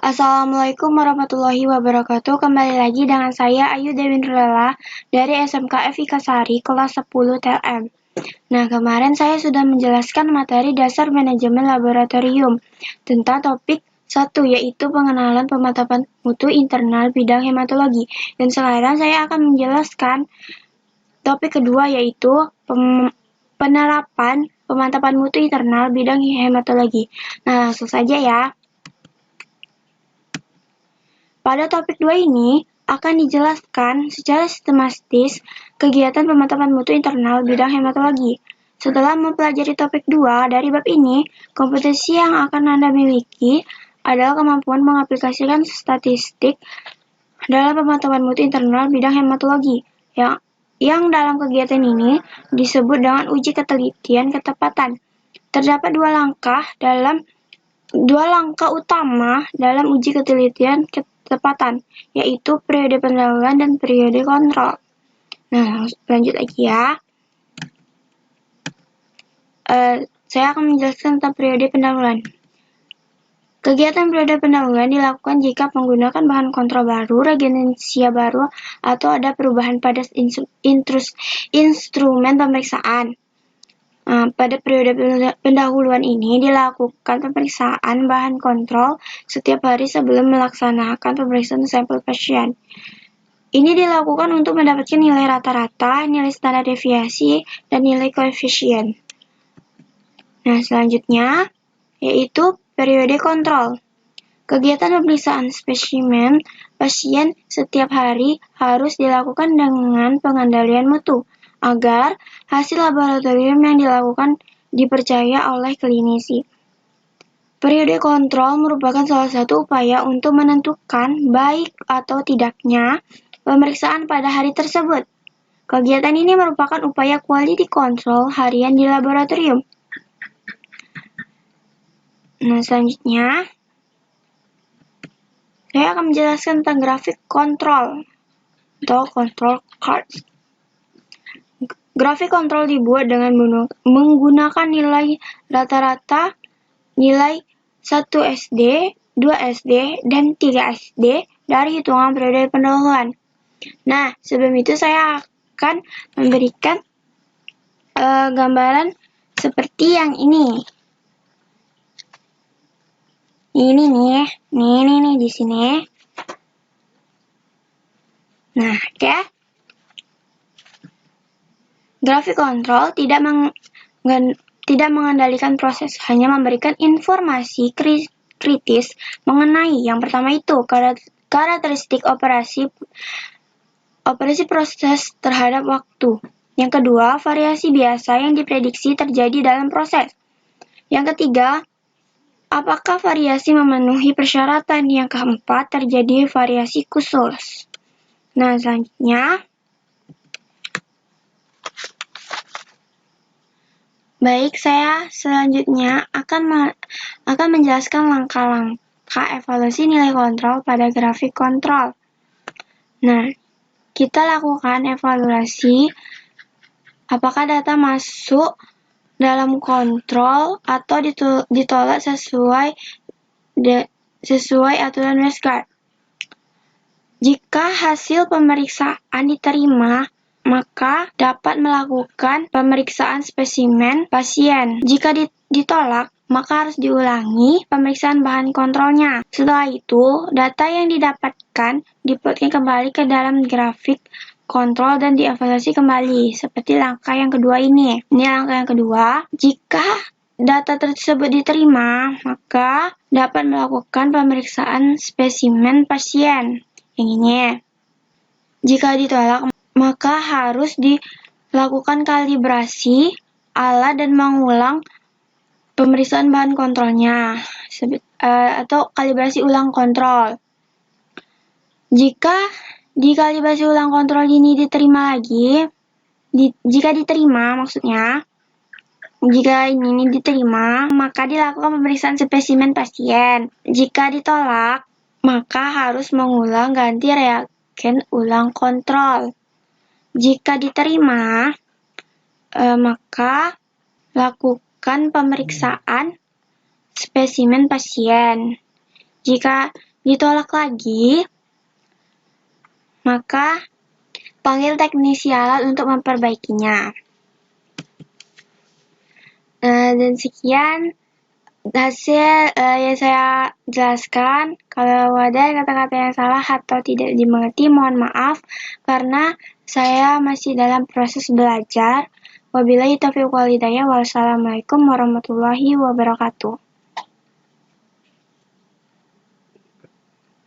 Assalamualaikum warahmatullahi wabarakatuh. Kembali lagi dengan saya Ayu Dewi Nurlela dari SMK FIK Sari kelas 10 TLM. Nah, kemarin saya sudah menjelaskan materi dasar manajemen laboratorium tentang topik 1, yaitu pengenalan pemantapan mutu internal bidang hematologi. Dan sekarang saya akan menjelaskan topik kedua, yaitu penerapan pemantapan mutu internal bidang hematologi. Nah, langsung saja ya. Pada topik 2 ini akan dijelaskan secara sistematis kegiatan pemantapan mutu internal bidang hematologi. Setelah mempelajari topik 2 dari bab ini, kompetensi yang akan Anda miliki adalah kemampuan mengaplikasikan statistik dalam pemantapan mutu internal bidang hematologi yang dalam kegiatan ini disebut dengan uji ketelitian ketepatan. Terdapat dua langkah utama dalam uji ketelitian ketepatan, yaitu periode pendahuluan dan periode kontrol. Nah, lanjut lagi ya. Saya akan menjelaskan tentang periode pendahuluan. Kegiatan periode pendahuluan dilakukan jika menggunakan bahan kontrol baru, reagensia baru, atau ada perubahan pada instrumen pemeriksaan. Pada periode pendahuluan ini dilakukan pemeriksaan bahan kontrol setiap hari sebelum melaksanakan pemeriksaan sampel pasien. Ini dilakukan untuk mendapatkan nilai rata-rata, nilai standar deviasi, dan nilai koefisien. Nah, selanjutnya yaitu periode kontrol. Kegiatan pemeriksaan spesimen pasien setiap hari harus dilakukan dengan pengendalian mutu, agar hasil laboratorium yang dilakukan dipercaya oleh klinisi. Periode kontrol merupakan salah satu upaya untuk menentukan baik atau tidaknya pemeriksaan pada hari tersebut. Kegiatan ini merupakan upaya quality control harian di laboratorium. Nah, selanjutnya saya akan menjelaskan tentang grafik kontrol atau control charts. Grafik kontrol dibuat dengan menggunakan nilai rata-rata, nilai 1 SD, 2 SD, dan 3 SD dari hitungan periode pendahuluan. Nah, sebelum itu saya akan memberikan gambaran seperti yang ini. Ini nih di sini. Nah, oke. Grafik kontrol tidak mengendalikan proses, hanya memberikan informasi kritis mengenai yang pertama itu karakteristik operasi proses terhadap waktu. Yang kedua, variasi biasa yang diprediksi terjadi dalam proses. Yang ketiga, apakah variasi memenuhi persyaratan? Yang keempat, terjadi variasi khusus. Nah, selanjutnya saya selanjutnya akan menjelaskan langkah-langkah evaluasi nilai kontrol pada grafik kontrol. Nah, kita lakukan evaluasi apakah data masuk dalam kontrol atau ditolak sesuai aturan Westgard. Jika hasil pemeriksaan diterima, maka dapat melakukan pemeriksaan spesimen pasien. Jika ditolak, maka harus diulangi pemeriksaan bahan kontrolnya. Setelah itu, data yang didapatkan diplotkan kembali ke dalam grafik kontrol dan dievaluasi kembali, seperti langkah yang kedua ini. Ini langkah yang kedua. Jika data tersebut diterima, maka dapat melakukan pemeriksaan spesimen pasien. Yang ini. Jika ditolak, maka harus dilakukan kalibrasi alat dan mengulang pemeriksaan bahan kontrolnya atau kalibrasi ulang kontrol. Jika dikalibrasi ulang kontrol ini diterima lagi, jika ini diterima, maka dilakukan pemeriksaan spesimen pasien. Jika ditolak, maka harus mengulang ganti reagen ulang kontrol. Jika diterima, maka lakukan pemeriksaan spesimen pasien. Jika ditolak lagi, maka panggil teknisi alat untuk memperbaikinya. Dan sekian hasil yang saya jelaskan. Kalau ada kata-kata yang salah atau tidak dimengerti, mohon maaf karena saya masih dalam proses belajar. Wabillahi taufiq wal hidayah. Wassalamualaikum warahmatullahi wabarakatuh.